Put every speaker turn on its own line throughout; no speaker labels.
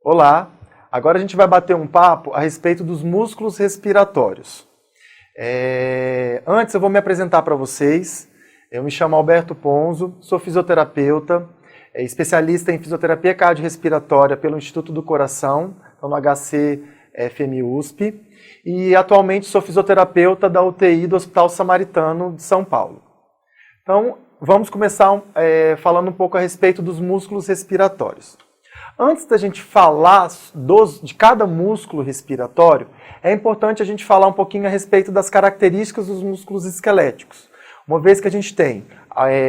Olá, agora a gente vai bater um papo a respeito dos músculos respiratórios. Antes eu vou me apresentar para vocês. Eu me chamo Alberto Ponzo, sou fisioterapeuta, especialista em fisioterapia cardiorrespiratória pelo Instituto do Coração, no HC-FMUSP, e atualmente sou fisioterapeuta da UTI do Hospital Samaritano de São Paulo. Então, vamos começar falando um pouco a respeito dos músculos respiratórios. Antes da gente falar de cada músculo respiratório, é importante a gente falar um pouquinho a respeito das características dos músculos esqueléticos. Uma vez que a gente tem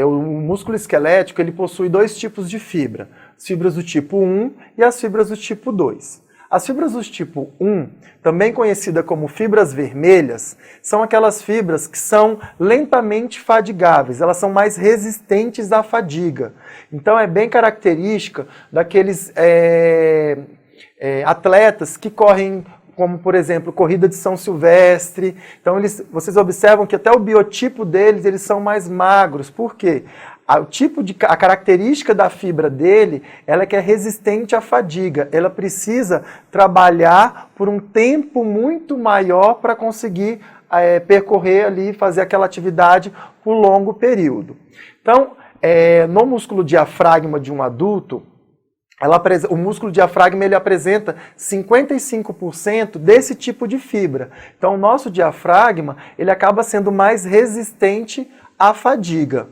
o músculo esquelético, ele possui dois tipos de fibra, as fibras do tipo 1 e as fibras do tipo 2. As fibras do tipo 1, também conhecida como fibras vermelhas, são aquelas fibras que são lentamente fadigáveis, elas são mais resistentes à fadiga. Então é bem característica daqueles atletas que correm, como por exemplo, corrida de São Silvestre. Então vocês observam que até o biotipo deles, eles são mais magros. Por quê? A característica da fibra dele, ela é que é resistente à fadiga. Ela precisa trabalhar por um tempo muito maior para conseguir percorrer ali, fazer aquela atividade por longo período. Então, no músculo diafragma de um adulto, o músculo diafragma ele apresenta 55% desse tipo de fibra. Então, o nosso diafragma ele acaba sendo mais resistente à fadiga.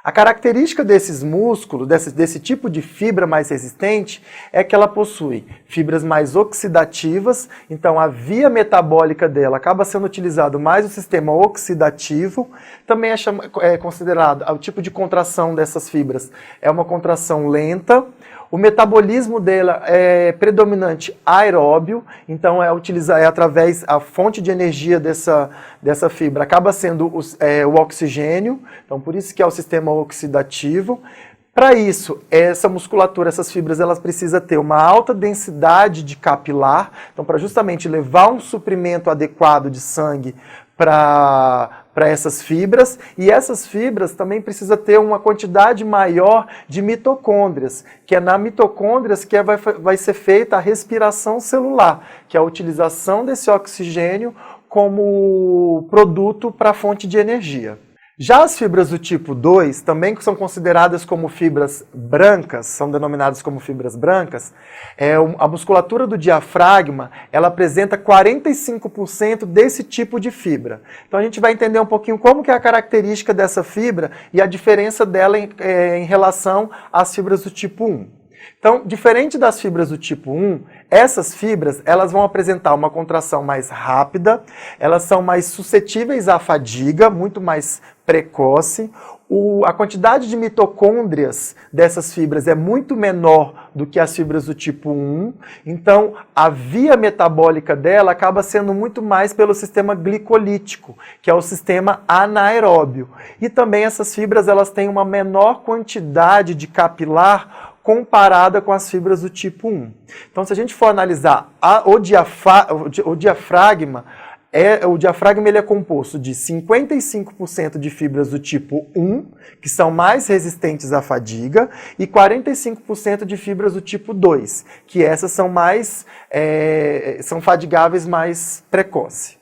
A característica desses músculos, desse tipo de fibra mais resistente, é que ela possui fibras mais oxidativas, então a via metabólica dela acaba sendo utilizado mais o sistema oxidativo. Também é considerado, o tipo de contração dessas fibras é uma contração lenta. O metabolismo dela é predominante aeróbio, então através a fonte de energia dessa fibra acaba sendo o oxigênio, então por isso que é o sistema oxidativo. Para isso, essa musculatura, essas fibras, elas precisam ter uma alta densidade de capilar, então para justamente levar um suprimento adequado de sangue para essas fibras, e essas fibras também precisam ter uma quantidade maior de mitocôndrias, que é na mitocôndrias que vai ser feita a respiração celular, que é a utilização desse oxigênio como produto para a fonte de energia. Já as fibras do tipo 2, também que são consideradas como fibras brancas, são denominadas como fibras brancas, a musculatura do diafragma, ela apresenta 45% desse tipo de fibra. Então a gente vai entender um pouquinho como que é a característica dessa fibra e a diferença dela em relação às fibras do tipo 1. Então, diferente das fibras do tipo 1, essas fibras elas vão apresentar uma contração mais rápida, elas são mais suscetíveis à fadiga, muito mais precoce. A quantidade de mitocôndrias dessas fibras é muito menor do que as fibras do tipo 1, então a via metabólica dela acaba sendo muito mais pelo sistema glicolítico, que é o sistema anaeróbio. E também essas fibras elas têm uma menor quantidade de capilar comparada com as fibras do tipo 1. Então, se a gente for analisar o diafragma ele é composto de 55% de fibras do tipo 1, que são mais resistentes à fadiga, e 45% de fibras do tipo 2, que essas são fadigáveis mais precoce.